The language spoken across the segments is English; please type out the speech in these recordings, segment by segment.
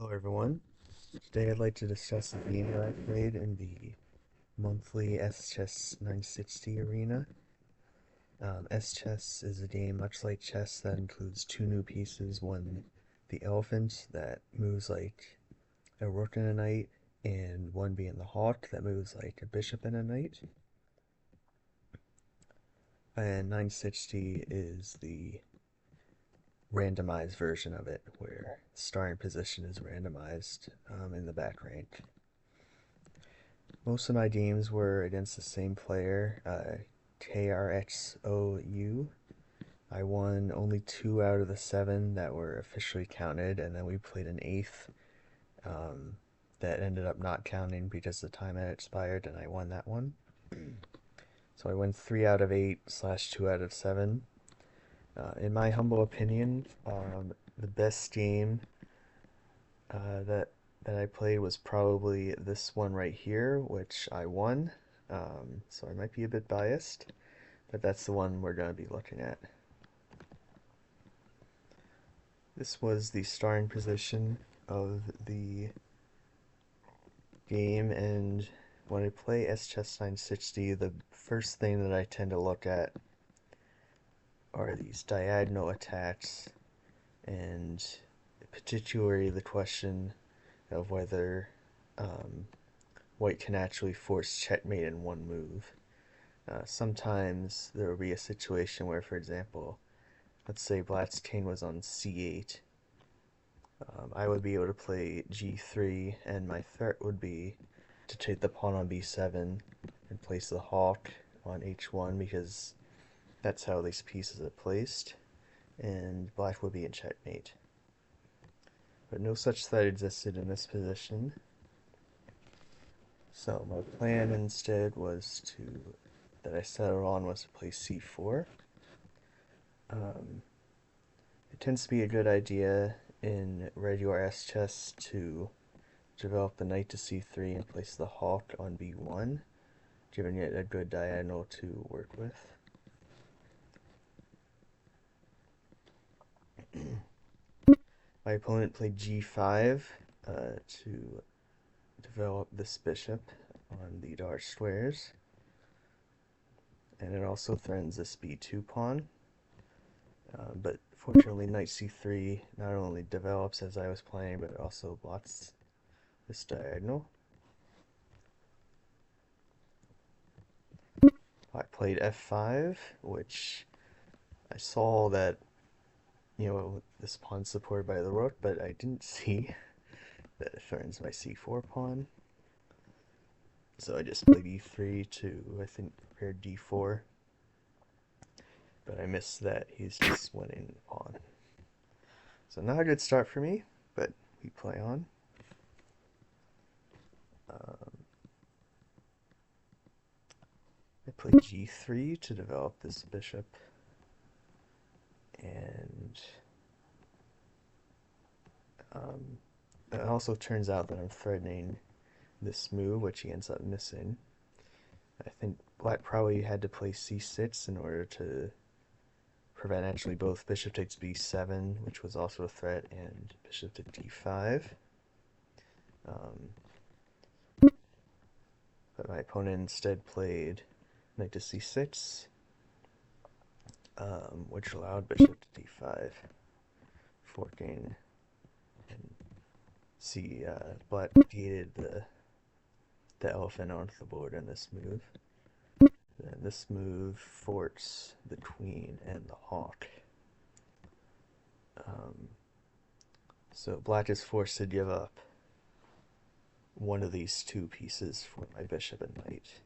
Hello everyone. Today I'd like to discuss a game that I played in the monthly S-Chess 960 arena. S-Chess is a game much like chess that includes two new pieces, one the elephant that moves like a rook and a knight, and one being the hawk that moves like a bishop and a knight. And 960 is the randomized version of it, where starting position is randomized in the back rank. Most of my games were against the same player, KRXOU. I won only 2 out of the 7 that were officially counted, and then we played an eighth that ended up not counting because the time had expired, and I won that one. So I won 3 out of 8 slash 2 out of 7. In my humble opinion, the best game that I played was probably this one right here, which I won. So I might be a bit biased, but that's the one we're going to be looking at. This was the starting position of the game, and when I play S-Chess 960, the first thing that I tend to look at are these diagonal attacks, and particularly the question of whether white can actually force checkmate in one move. Sometimes there will be a situation where, for example, let's say black's king was on c8. I would be able to play g3, and my threat would be to take the pawn on b7 and place the hawk on h1 because that's how these pieces are placed, and black would be in checkmate. But no such threat existed in this position. So my plan instead was that I settled on was to play c4. It tends to be a good idea in regular S-chess to develop the knight to c3 and place the hawk on b1, giving it a good diagonal to work with. My opponent played g5 to develop this bishop on the dark squares, and it also threatens this b2 pawn. But fortunately, knight c3 not only develops as I was playing, but it also blocks this diagonal. I played f5, which I saw that, this pawn's supported by the rook, but I didn't see that it threatens my c4 pawn. So I just played e3 to, I think, prepare d4. But I missed that he's just winning the pawn. So not a good start for me, but we play on. I play g3 to develop this bishop, and it also turns out that I'm threatening this move, which he ends up missing. I think black probably had to play c6 in order to prevent actually both bishop takes b7, which was also a threat, and bishop to d5. But my opponent instead played knight to c6, which allowed bishop to d5, forking, and see, black gated the elephant onto the board in this move. Then this move forks the queen and the hawk. So black is forced to give up one of these two pieces for my bishop and knight.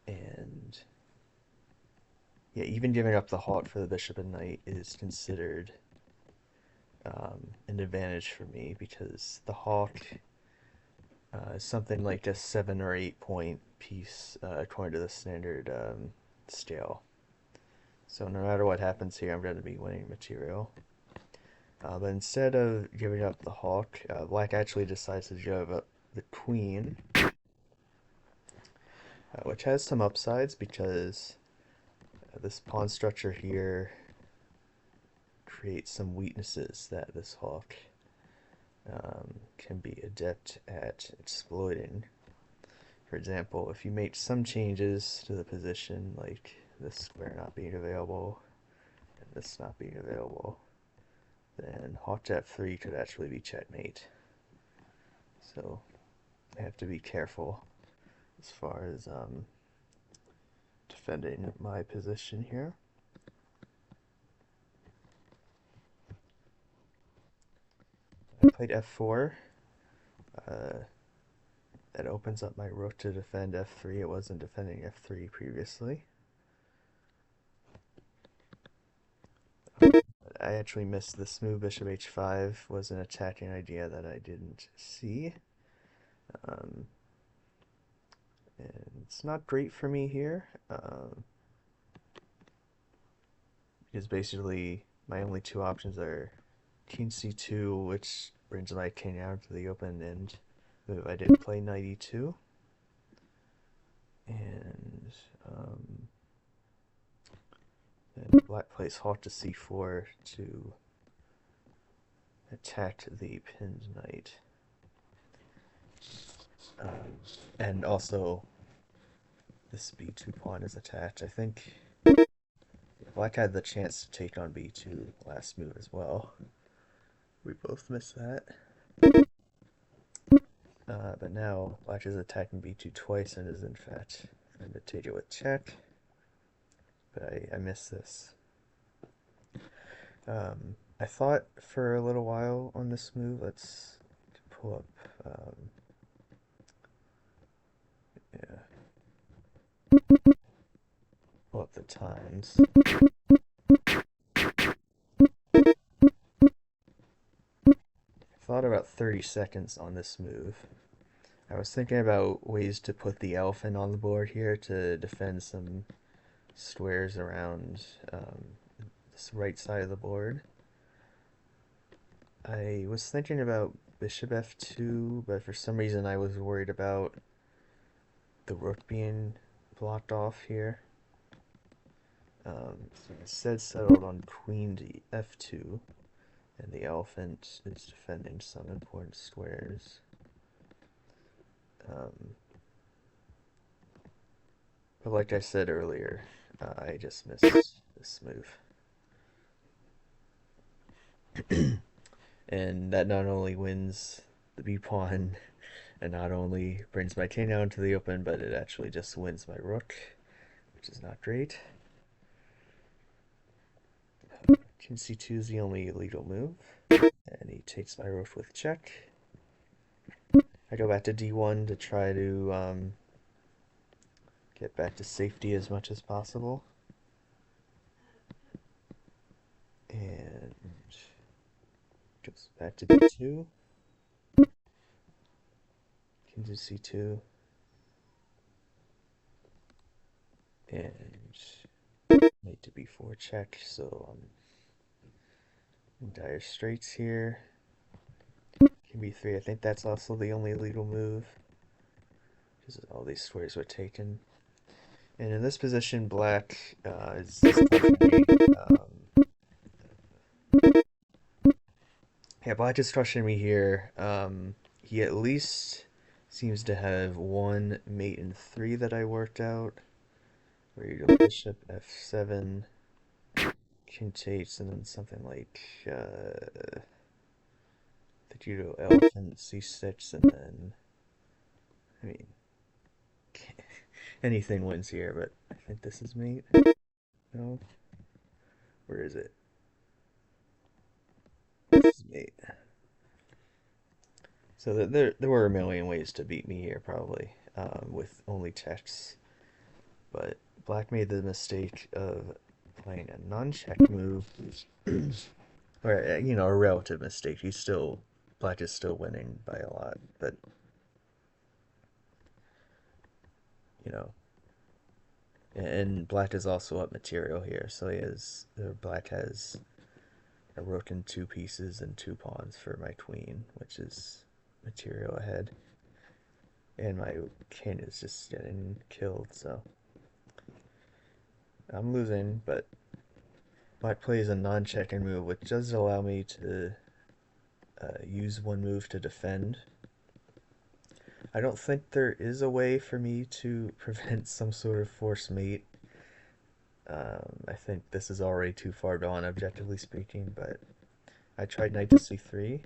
And yeah, even giving up the hawk for the bishop and knight is considered an advantage for me because the hawk is something like a 7 or 8 point piece according to the standard scale. So no matter what happens here, I'm going to be winning material. But instead of giving up the hawk, black actually decides to give up the queen, which has some upsides because this pawn structure here creates some weaknesses that this hawk can be adept at exploiting. For example, if you make some changes to the position, like this square not being available and this not being available, then hawk to f3 could actually be checkmate. So I have to be careful as far as defending my position here. I played f4. Uh, that opens up my rook to defend f3. It wasn't defending f3 previously. I actually missed this move. Bishop h5 was an attacking idea that I didn't see. Um, and it's not great for me here. Because basically my only two options are king c2, which brings my king out to the open, and move I did play knight e2. And then black plays hawk to c4 to attack the pinned knight. And also, this b2 pawn is attacked. I think black had the chance to take on b2 last move as well. We both missed that. But now black is attacking b2 twice and is in fact trying to take it with check. But I missed this. I thought for a little while on this move, let's pull up, pull up the times. I thought about 30 seconds on this move. I was thinking about ways to put the elephant on the board here to defend some squares around this right side of the board. I was thinking about bishop f2, but for some reason I was worried about the rook being blocked off here. So instead settled on queen to f2, and the elephant is defending some important squares. But like I said earlier, I just missed this move. And that not only wins the b pawn, and not only brings my king down to the open, but it actually just wins my rook, which is not great. King c2 is the only legal move, and he takes my rook with check. I go back to d1 to try to get back to safety as much as possible. And goes back to d2. King to c2. And knight to b4 check, so I'm in dire straits here. King b3, I think that's also the only legal move, because all these squares were taken. And in this position, black is yeah, black is crushing me here. He at least seems to have one mate in 3 that I worked out. Where you go bishop f7, king takes, and then something like that you go elephant c6, and then I mean anything wins here, but I think this is mate. No, where is it? This is mate. So there were a million ways to beat me here, probably, with only checks. But black made the mistake of playing a non-check move, or a relative mistake. Black is still winning by a lot, but you know, and black is also up material here, so black has a rook in 2 pieces and 2 pawns for my queen, which is material ahead, and my king is just getting killed, so I'm losing. But black plays a non-checking move, which does allow me to use one move to defend. I don't think there is a way for me to prevent some sort of force mate. I think this is already too far gone, objectively speaking, but I tried knight to c3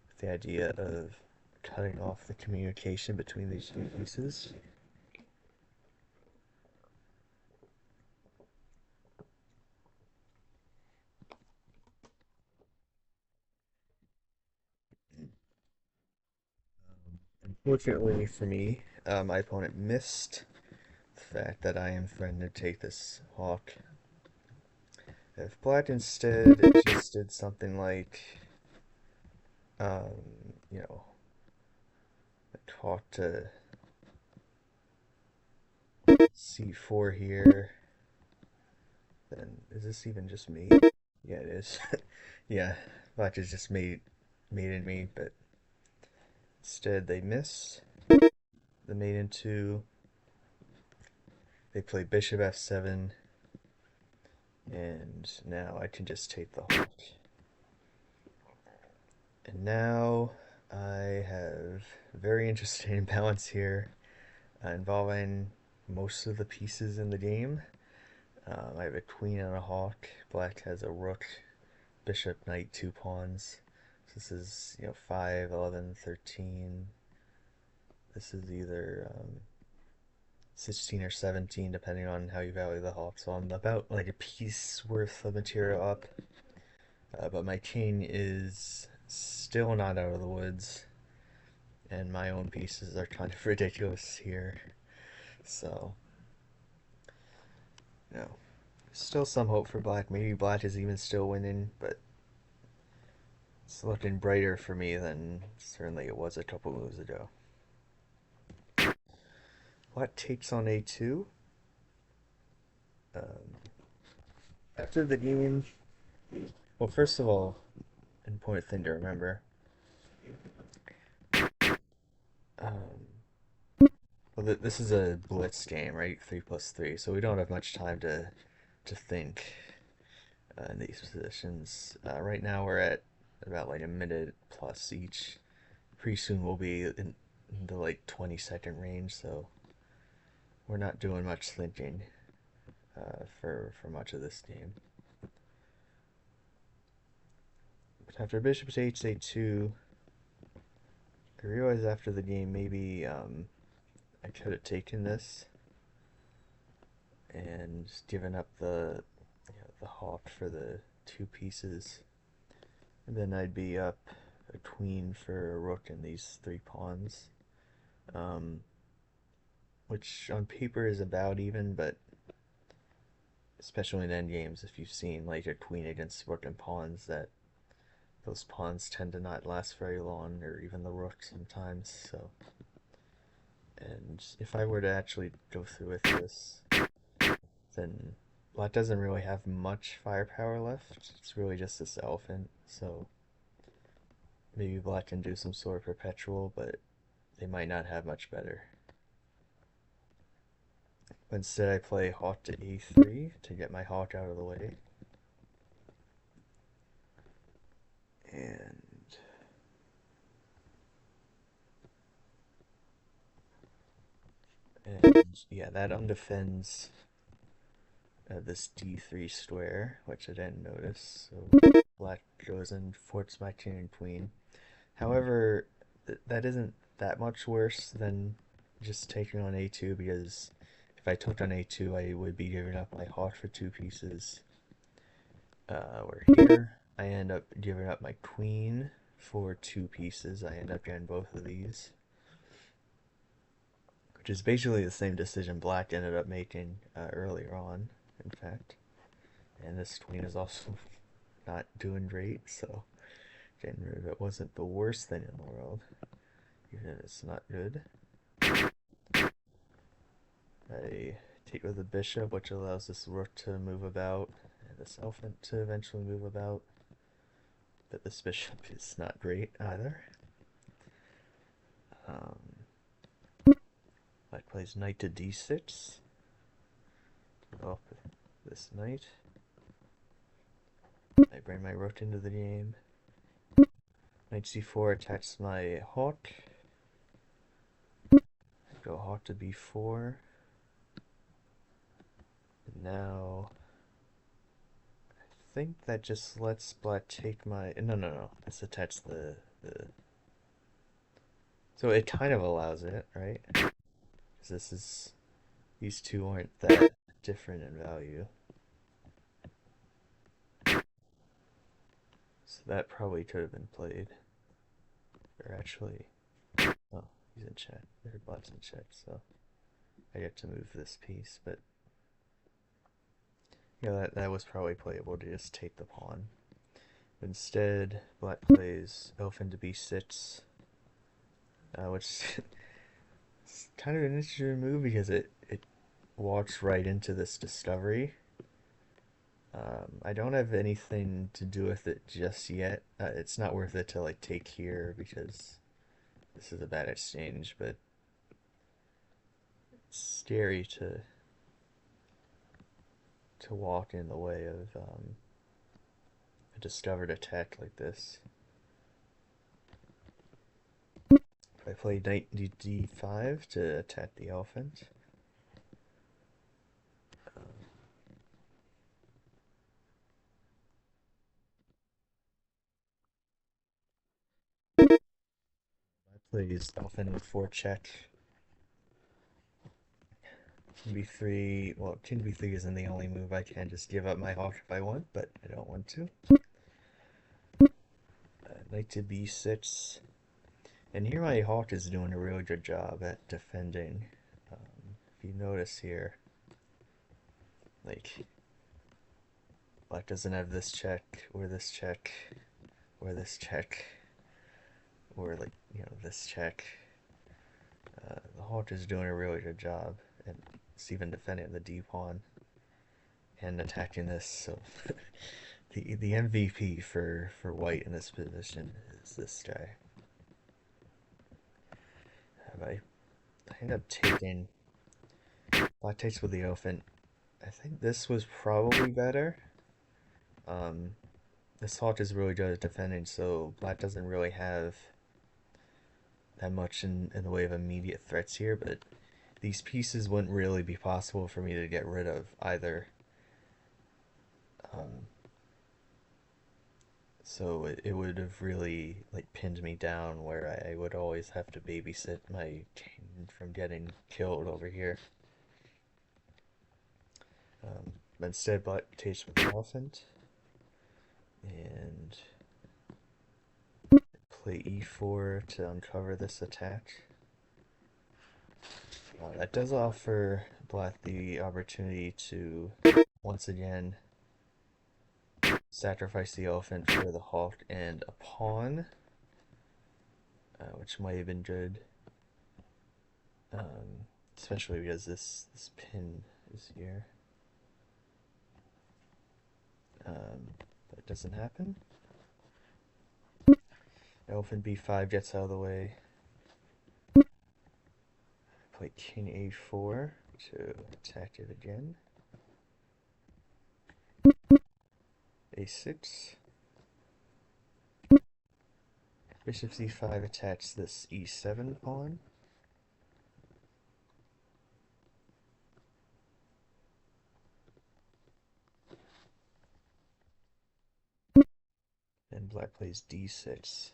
with the idea of cutting off the communication between these two pieces. Unfortunately for me, my opponent missed the fact that I am threatening to take this hawk. If black instead just did something like, you know, hawk to c4 here, then is this even just me? Yeah, it is. Yeah, black is just mated me, but instead they miss the mate into. They play bishop f7, and now I can just take the hawk. And now I have a very interesting imbalance here involving most of the pieces in the game. I have a queen and a hawk. Black has a rook, bishop, knight, two pawns. So this is, 5, 11, 13. This is either 16 or 17, depending on how you value the hawk. So I'm about like a piece worth of material up. But my king is still not out of the woods. And my own pieces are kind of ridiculous here. So, still some hope for black. Maybe black is even still winning, but it's looking brighter for me than certainly it was a couple moves ago. Black takes on a2. Um, After the game, well, first of all, an important thing to remember. Um, well, this is a blitz game, right? 3+3, so we don't have much time to think in these positions. Right now, we're at about like a minute plus each. Pretty soon, we'll be in the like 20-second range, so we're not doing much thinking for much of this game. But after bishop takes a2, I realized after the game maybe I could have taken this and given up the hawk for the two pieces, and then I'd be up a queen for a rook and these three pawns, um, which on paper is about even, but especially in endgames, if you've seen like a queen against rook and pawns, that those pawns tend to not last very long, or even the rook sometimes. So, and if I were to actually go through with this, then black doesn't really have much firepower left. It's really just this elephant, so maybe black can do some sort of perpetual, but they might not have much better. But instead I play hawk to a3 to get my hawk out of the way. And yeah, that undefends this d3 square, which I didn't notice. So black goes and forts my king and queen. However, that isn't that much worse than just taking on a2, because if I took on a2, I would be giving up my hawk for two pieces. Where here, I end up giving up my queen for two pieces. I end up getting both of these, which is basically the same decision black ended up making earlier on, in fact. And this queen is also not doing great, so getting rid of it wasn't the worst thing in the world, even if it's not good. I take with the bishop, which allows this rook to move about, and this elephant to eventually move about. But this bishop is not great either. Black plays knight to d6. Off this knight. I bring my rook into the game. Knight c4 attacks my hawk. Go hawk to b4. And now I think that just lets black take my. No, no, no. This attacks the. So it kind of allows it, right? Because this is. These two aren't that different in value. So that probably could have been played. Or actually. Oh, he's in check. Or black's in check, so I get to move this piece, but. Yeah, that was probably playable to just take the pawn. Instead, black plays elf into b6, which is kind of an interesting move because it walks right into this discovery. I don't have anything to do with it just yet. It's not worth it to like take here because this is a bad exchange, but it's scary to walk in the way of a discovered attack like this. If I play knight d5 to attack the elephant. I plays elephant with 4 check. King b3, well, king b3 isn't the only move. I can just give up my hawk if I want, but I don't want to. Knight to b6. And here my hawk is doing a really good job at defending. If you notice here, like, black doesn't have this check, or this check, or this check, or, like, this check. The hawk is doing a really good job, and it's even defending the d-pawn and attacking this, so the MVP for white in this position is this guy. I end up taking black takes with the elephant. I think this was probably better. Um, this hawk is really good at defending, so black doesn't really have that much in the way of immediate threats here, but these pieces wouldn't really be possible for me to get rid of either. Um, so it would have really like pinned me down where I would always have to babysit my king from getting killed over here. But instead, black takes with the elephant and play e4 to uncover this attack. That does offer black the opportunity to once again sacrifice the elephant for the hawk and a pawn, which might have been good, especially because this pin is here. That doesn't happen. Elephant b5 gets out of the way. Play king a4 to attack it again. a6. Bishop c5 attacks this e7 pawn. And black plays d6.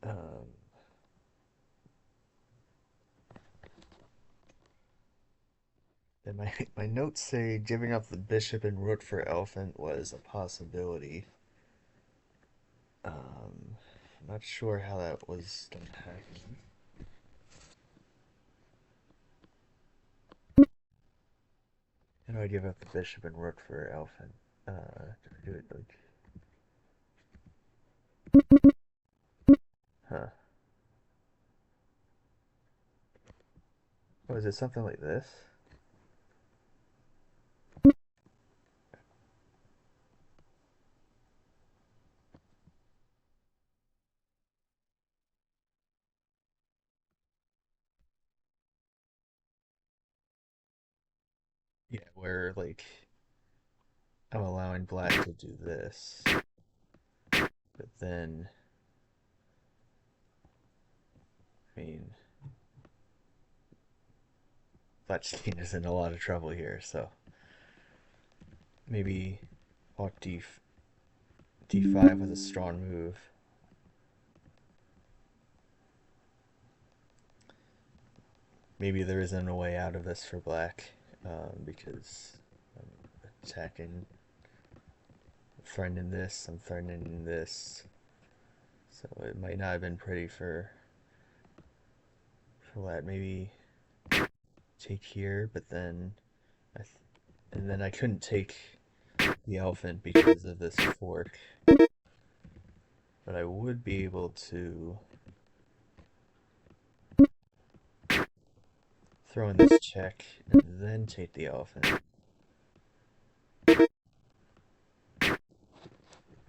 Um, and my notes say giving up the bishop and rook for elephant was a possibility. I'm not sure how that was going to happen. How do I give up the bishop and rook for elephant? Do it like, huh? Oh, is it something like this? Yeah, where like I'm allowing black to do this. But then, I mean, Blackstein is in a lot of trouble here, so maybe Hawk D5 was a strong move. Maybe there isn't a way out of this for black, because I'm attacking, threatening this, I'm threatening this. So it might not have been pretty for that. Maybe take here, but then and then I couldn't take the elephant because of this fork. But I would be able to throw in this check and then take the elephant.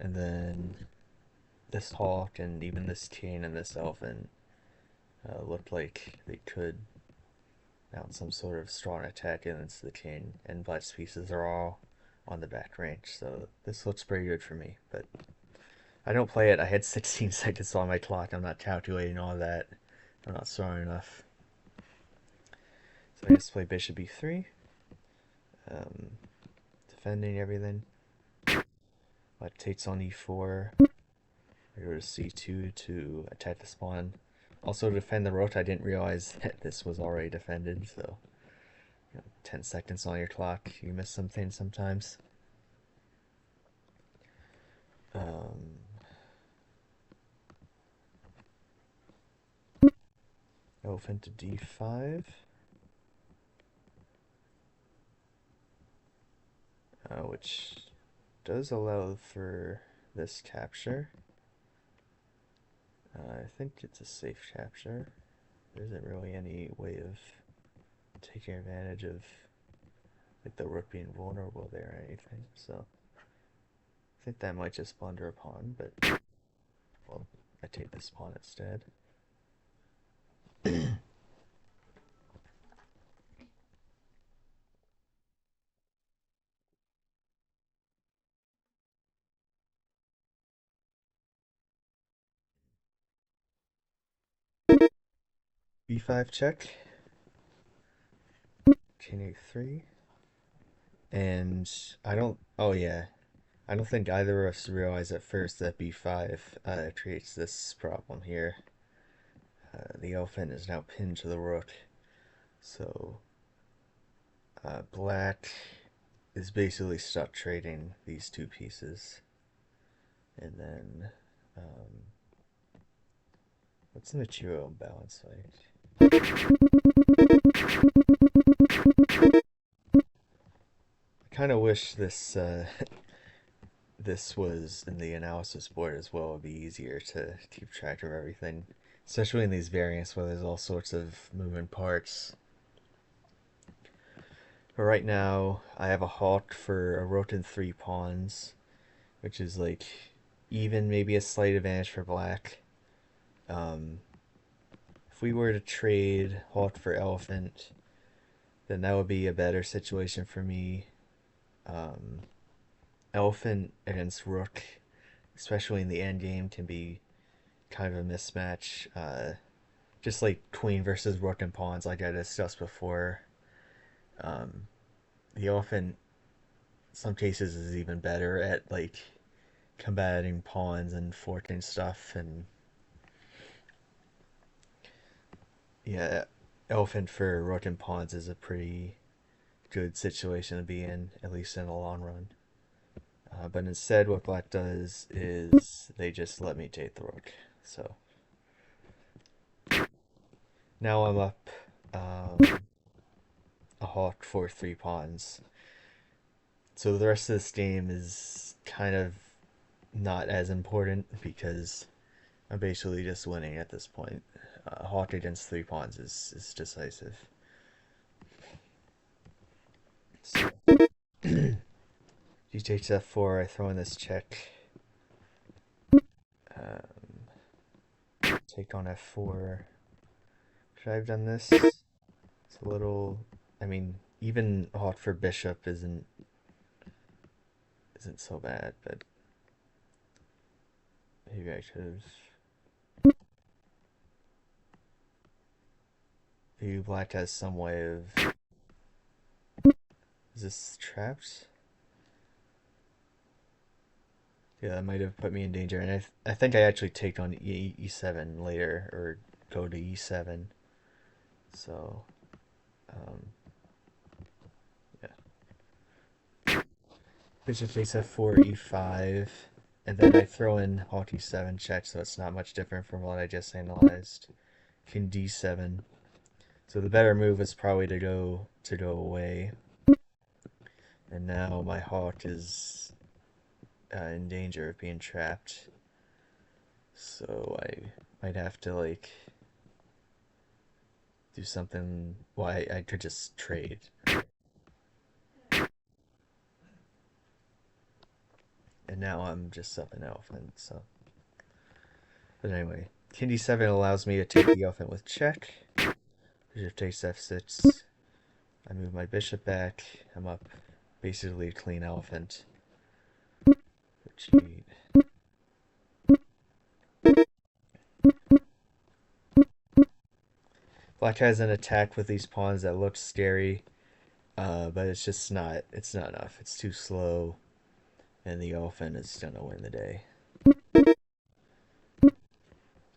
And then this hawk and even this king and this elephant looked like they could mount some sort of strong attack against the king, and black's pieces are all on the back range, so this looks pretty good for me. But I don't play it. I had 16 seconds on my clock. I'm not calculating all that. I'm not strong enough. So I just play bishop e3, um, defending everything. Black takes on e4. I go to c2 to attack the pawn. Also to defend the rook, I didn't realize that this was already defended, so 10 seconds on your clock, you miss something sometimes. Elephant to d5. Which does allow for this capture. I think it's a safe capture. There isn't really any way of taking advantage of like the rook being vulnerable there or anything. So I think that might just blunder a pawn, but well, I take this pawn instead. b5 check. King a3. And I don't. Oh yeah, I don't think either of us realized at first that b5 creates this problem here. The elephant is now pinned to the rook, so black is basically stuck trading these two pieces. And then, um, what's the material imbalance like? I kind of wish this this was in the analysis board as well. It'd be easier to keep track of everything, especially in these variants where there's all sorts of moving parts. But right now, I have a hawk for a rook and 3 pawns, which is like even maybe a slight advantage for black. If we were to trade hawk for elephant, then that would be a better situation for me. Um, Elephant against rook, especially in the end game, can be kind of a mismatch. Just like queen versus rook and pawns, like I discussed before. Um, the elephant, in some cases, is even better at like combating pawns and forking stuff, and yeah, elephant for rook and pawns is a pretty good situation to be in, at least in the long run. But instead, what black does is they just let me take the rook. So now I'm up a hawk for 3 pawns. So the rest of this game is kind of not as important because I'm basically just winning at this point. Hawk against 3 pawns is decisive. So he takes f4, I throw in this check. Um, take on f4. Should I have done this? It's a little. I mean, even hawk for bishop isn't so bad, but Maybe I could have. Maybe black has some way of. Is this trapped? Yeah, that might have put me in danger. And I think I actually take on e7 later, or go to e7. So, um, yeah. Bishop takes f4, e5. And then I throw in hawk e7 check, so it's not much different from what I just analyzed. King d7. So the better move is probably to go away. And now my hawk is in danger of being trapped. So I might have to like do something. Well, I could just trade. And now I'm just up an elephant. So, but anyway, king d7 allows me to take the elephant with check. Bishop takes f6. I move my bishop back. I'm up basically a clean elephant. G8. Black has an attack with these pawns that looks scary, but it's just not. It's not enough. It's too slow, and the elephant is gonna win the day.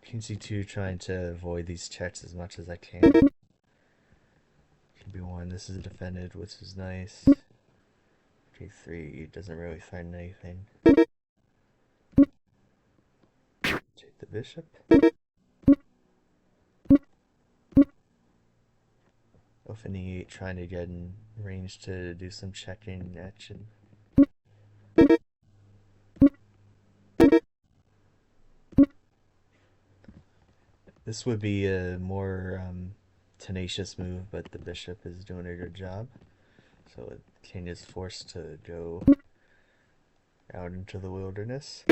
King c2, trying to avoid these checks as much as I can. King b1. This is defended, which is nice. K3 doesn't really threaten anything. Take the bishop. Elephant e8, trying to get in range to do some checking action. This would be a more tenacious move, but the bishop is doing a good job. So the king is forced to go out into the wilderness.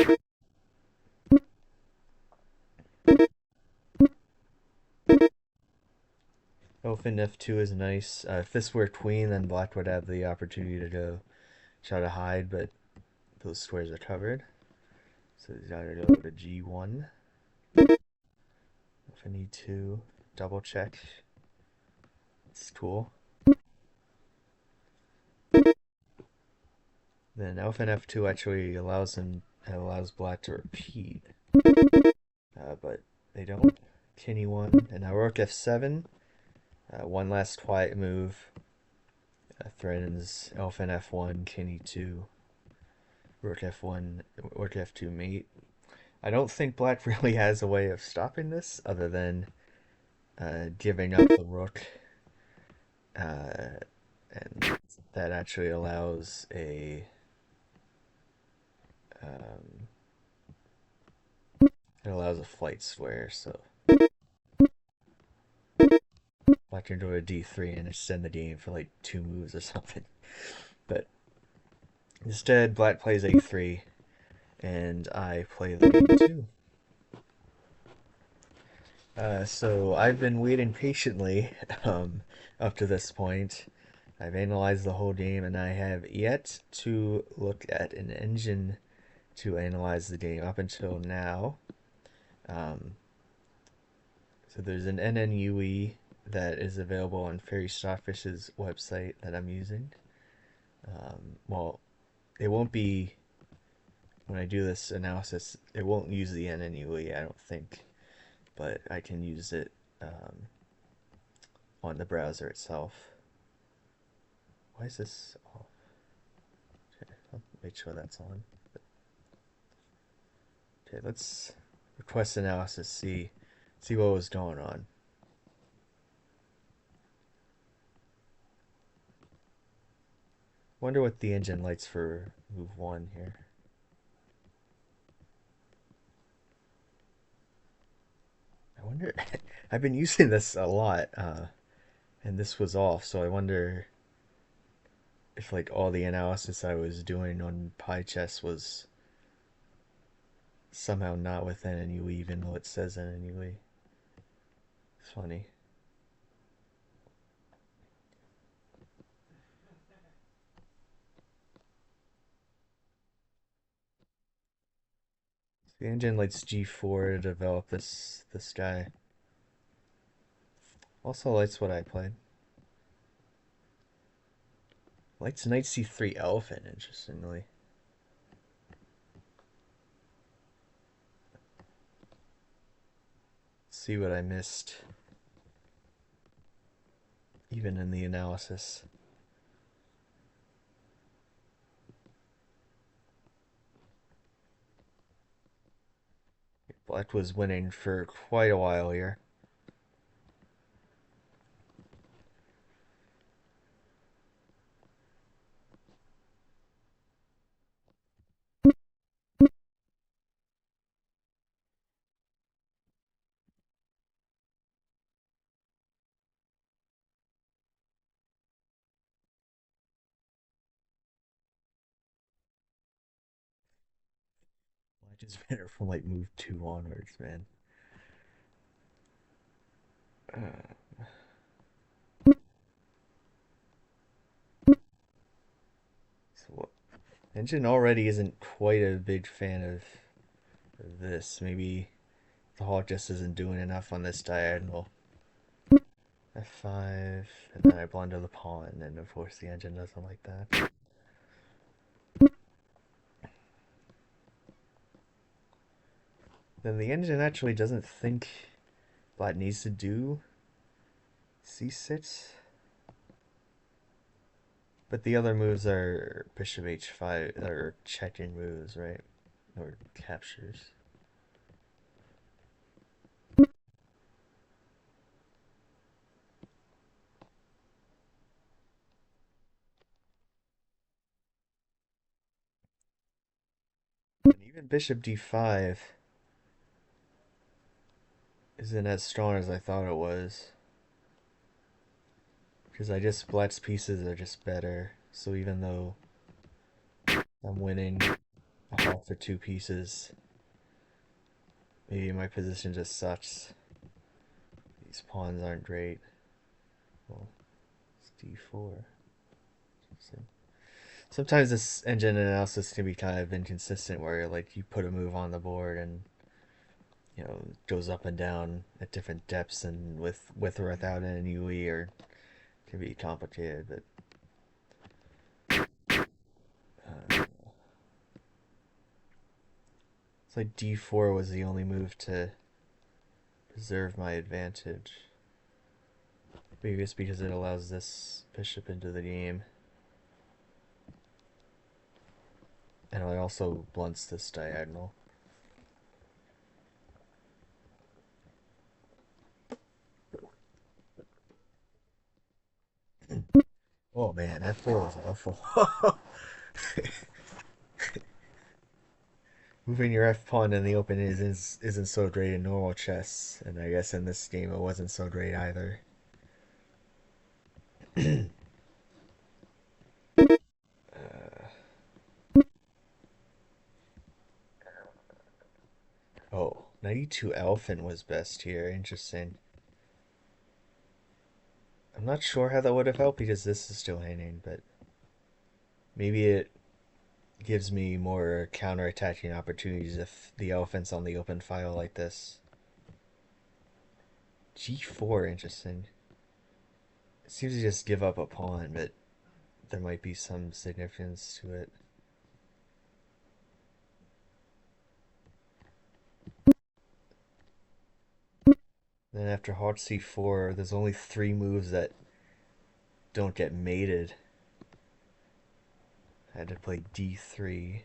Elephant f2 is nice. If this were queen, then black would have the opportunity to go try to hide, but those squares are covered. So he's got to go to g1. Elephant e2, double check. It's cool. Then elephant f2 actually allows black to repeat, but they don't. King e1, and now rook f7. One last quiet move. Threatens elephant f1, king e2, rook f1, rook f2 mate. I don't think black really has a way of stopping this other than giving up the rook, and that actually allows a um, it allows a flight square. So black can go to d3 and extend the game for like 2 moves or something. But instead, black plays a3, and I play the b2. So I've been waiting patiently up to this point. I've analyzed the whole game, and I have yet to look at an engine to analyze the game up until now. Um, so there's an NNUE that is available on Fairy Stockfish's website that I'm using. Well, it won't be, when I do this analysis, it won't use the NNUE, I don't think, but I can use it on the browser itself. Why is this off? Okay, I'll make sure that's on. Okay, let's request analysis, see what was going on. Wonder what the engine lights for move 1 here. I wonder, I've been using this a lot, and this was off, so I wonder if like all the analysis I was doing on PyChess was somehow not with NNUE, even though it says NNUE. It's funny. The engine lights G4 to develop this guy. Also lights what I played. Lights Knight C3 Elephant, interestingly. Let's see what I missed, even in the analysis. Black was winning for quite a while here. Black is better from like move 2 onwards, man. So Engine already isn't quite a big fan of this. Maybe the Hawk just isn't doing enough on this diagonal. F5, and then I blunder the pawn, and of course the engine doesn't like that. Then the engine actually doesn't think Black needs to do C6. But the other moves are bishop h5, or checking moves, right? Or captures. And even bishop d5 isn't as strong as I thought it was. Because Black's pieces are just better. So even though I'm winning a hawk for 2 pieces, maybe my position just sucks. These pawns aren't great. Well, it's d4. Sometimes this engine analysis can be kind of inconsistent, where like you put a move on the board and it goes up and down at different depths and with or without an UE, or it can be complicated. But it's like d4 was the only move to preserve my advantage. Maybe it's because it allows this bishop into the game. And it also blunts this diagonal. Oh man, F4 was awful. Moving your F pawn in the open isn't so great in normal chess, and I guess in this game it wasn't so great either. Oh, 92 Elephant was best here. Interesting. I'm not sure how that would have helped because this is still hanging, but maybe it gives me more counter-attacking opportunities if the elephant's on the open file like this. G4, interesting. It seems to just give up a pawn, but there might be some significance to it. Then after Hawk C4, there's only 3 moves that don't get mated. I had to play D3.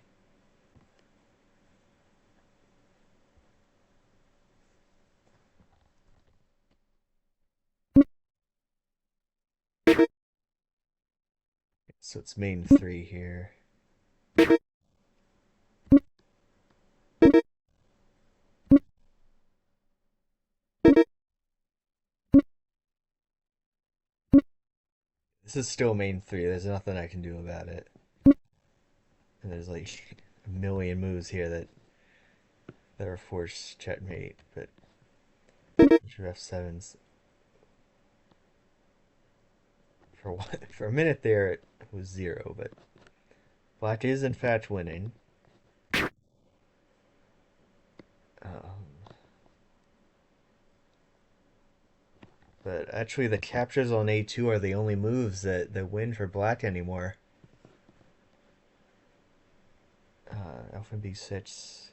So it's main 3 here. This is still main 3. There's nothing I can do about it. And there's like a million moves here that are forced checkmate, but F7's for a minute there it was 0, but Black is in fact winning. But actually, the captures on A2 are the only moves that win for black anymore. Elf and B6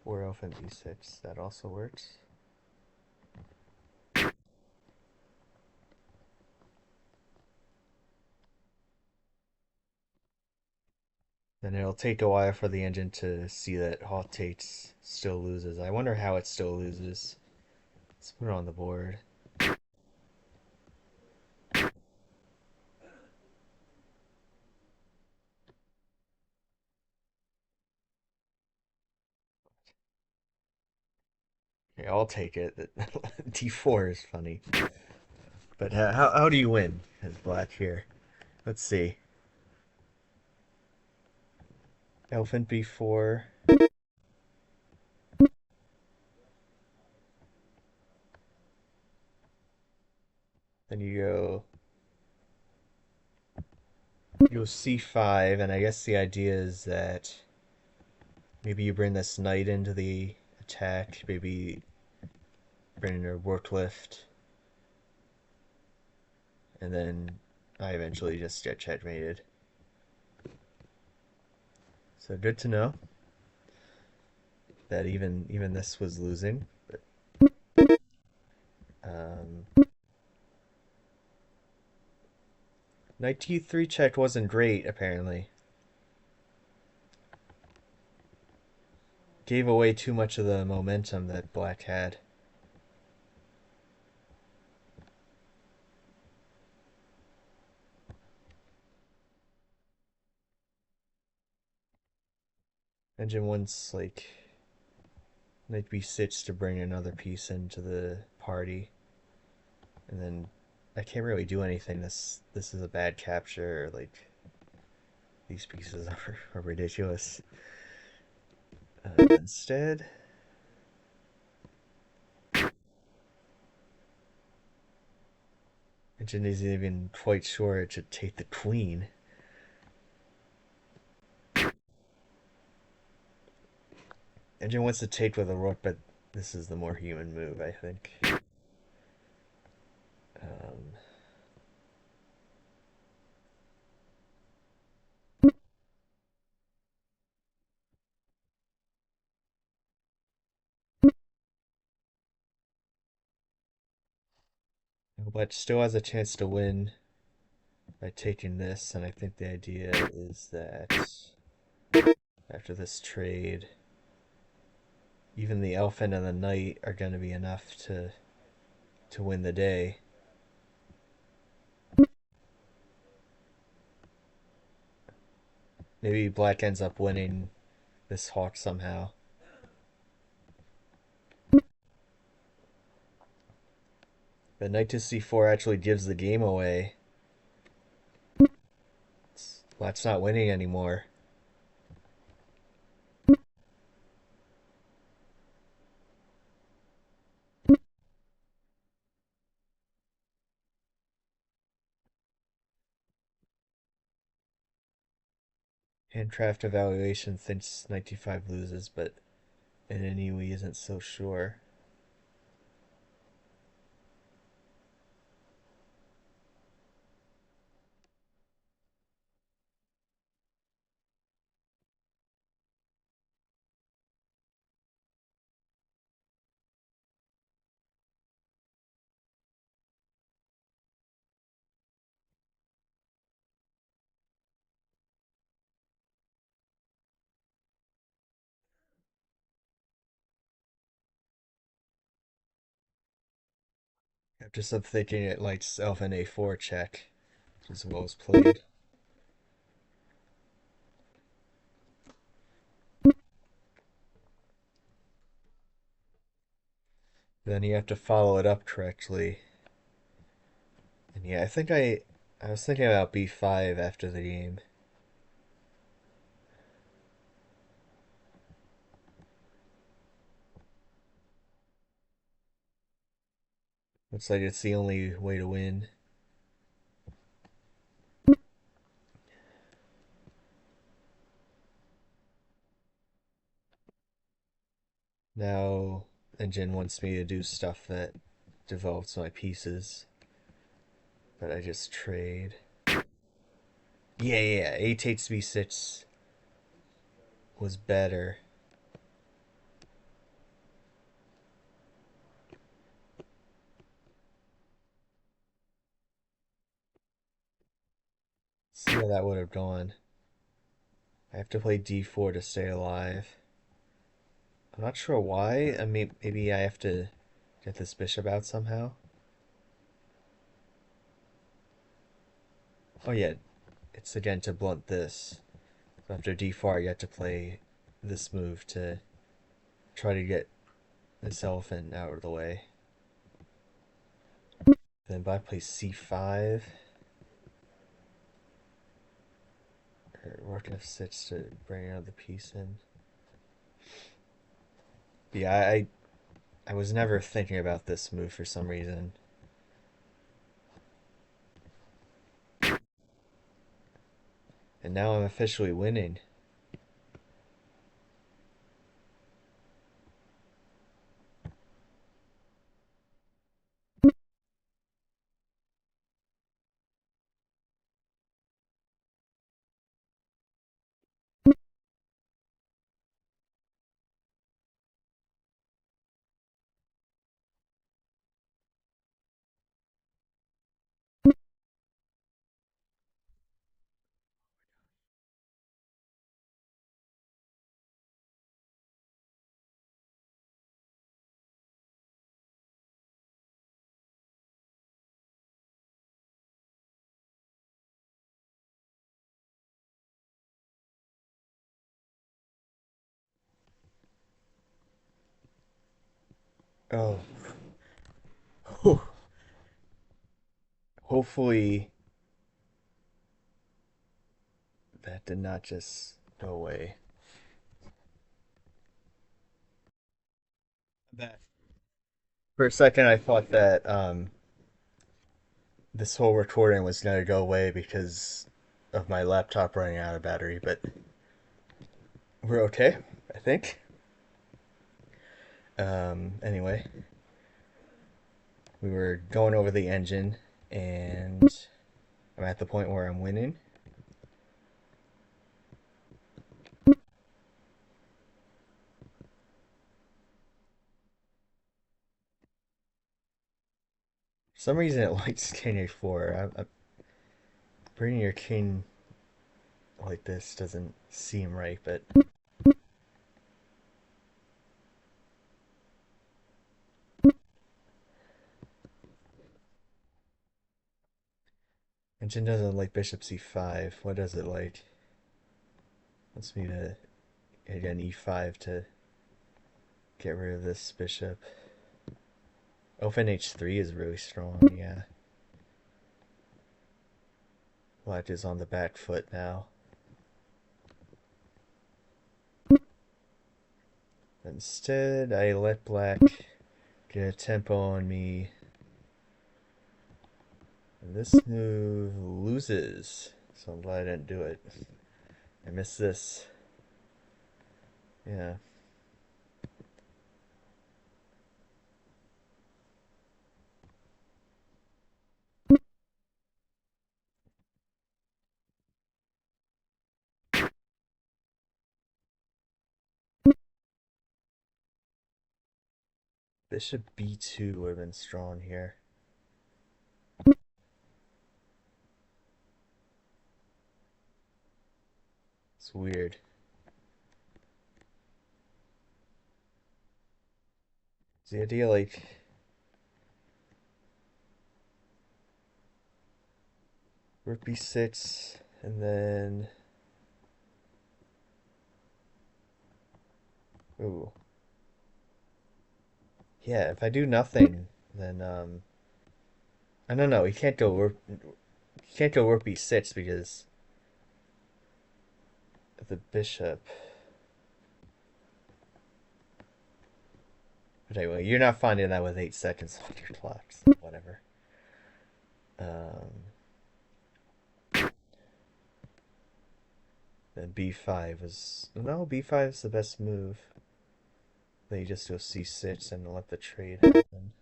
or elf and B6. That also works. Then it'll take a while for the engine to see that hot takes still loses. I wonder how it still loses. Let's put it on the board. Okay, I'll take it. D4 is funny. But how do you win as black here? Let's see. Elephant B4. Then you go C5, and I guess the idea is that maybe you bring this knight into the attack, maybe bring in your work lift, and then I eventually just get checkmated. So good to know that even this was losing. But knight T3 check wasn't great apparently. Gave away too much of the momentum that black had. Engine wants like knight B6 to bring another piece into the party, and then I can't really do anything. This is a bad capture. Like these pieces are ridiculous. Instead, engine isn't even quite sure it should take the queen. Engine wants to take with a rook, but this is the more human move, I think. Um, but still has a chance to win by taking this, and I think the idea is that after this trade, even the elephant and the knight are going to be enough to win the day. Maybe black ends up winning this hawk somehow. But knight to c4 actually gives the game away. Black's not winning anymore. Handcraft evaluation thinks 95 loses, but Inui isn't so sure. After some thinking, it likes elf and a4 check, which is well as played. Then you have to follow it up correctly. And yeah, I was thinking about b5 after the game. Looks like it's the only way to win. Now, engine wants me to do stuff that develops my pieces, but I just trade. Yeah, A takes B6 was better. See how that would have gone. I have to play D4 to stay alive. I'm not sure why. I mean, maybe I have to get this bishop out somehow. Oh yeah, it's again to blunt this. So after D4, you have to play this move to try to get this elephant out of the way. Then black plays C5. Or rook F6 to bring another piece in. Yeah, I was never thinking about this move for some reason. And now I'm officially winning. Oh. Whew. Hopefully that did not just go away. That For a second I thought that this whole recording was gonna go away because of my laptop running out of battery, but we're okay, I think. Anyway, we were going over the engine, and I'm at the point where I'm winning. For some reason, it likes king a4. Bringing your king like this doesn't seem right, but engine doesn't like bishop c5. What does it like? Wants me to again e5 to get rid of this bishop. Open h3 is really strong, yeah. Black is on the back foot now. Instead, I let black get a tempo on me. And this move loses, so I'm glad I didn't do it. I missed this. Yeah. Bishop b2 would have been strong here. It's weird. It's the idea like rook b6 and then ooh. Yeah, if I do nothing, then I don't know, he can't go rook b6 because of the bishop. But anyway, you're not finding that with 8 seconds on your clock, so whatever. Um, then b5 was no, b5 is the best move. Then you just go c6 and let the trade happen.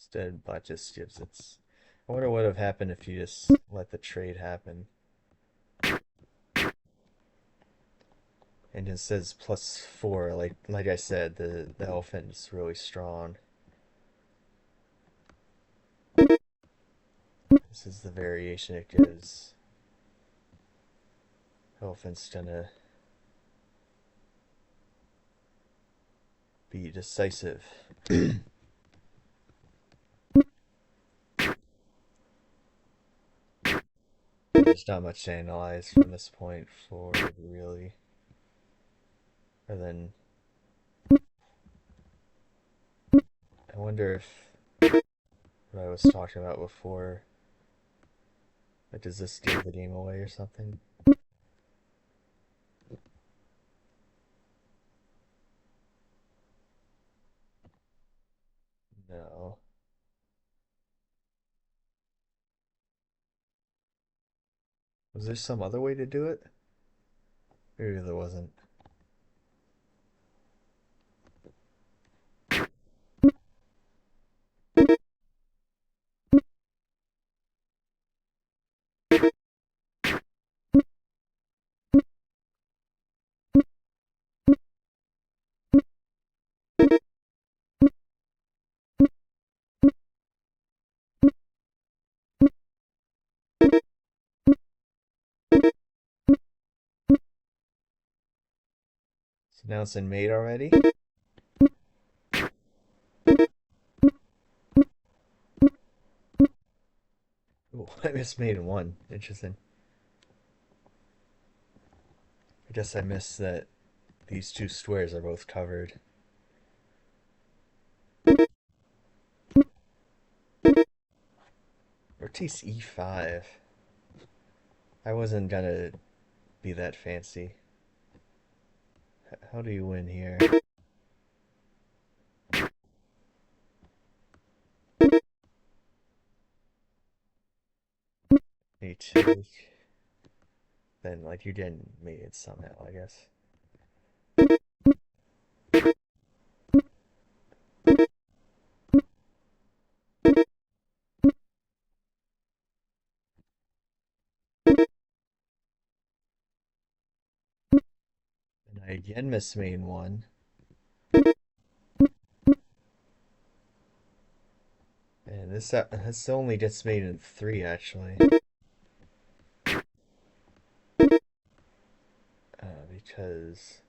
Instead, Black just gives its. I wonder what would have happened if you just let the trade happen. And it says +4. Like I said, the elephant is really strong. This is the variation it gives. Elephant's gonna be decisive. There's not much to analyze from this point forward, really. Other than I wonder if what I was talking about before, like, does this steal the game away or something? No. Was there some other way to do it? Maybe there wasn't. So now it's in mate already? Oh, I missed mate in one. Interesting. I guess I missed that these two squares are both covered. Or takes e5. I wasn't gonna be that fancy. How do you win here? You take. Then, like, you're getting mated somehow, I guess. And I again miss main one. And this only gets made in 3, actually. Because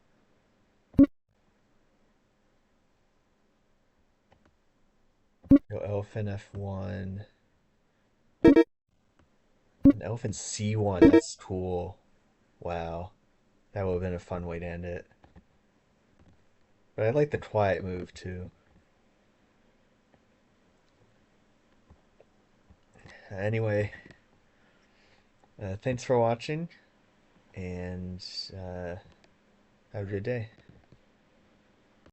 elephant f1 and elephant c1. That's cool. Wow, that would have been a fun way to end it. But I like the quiet move too. Anyway, thanks for watching, and have a good day.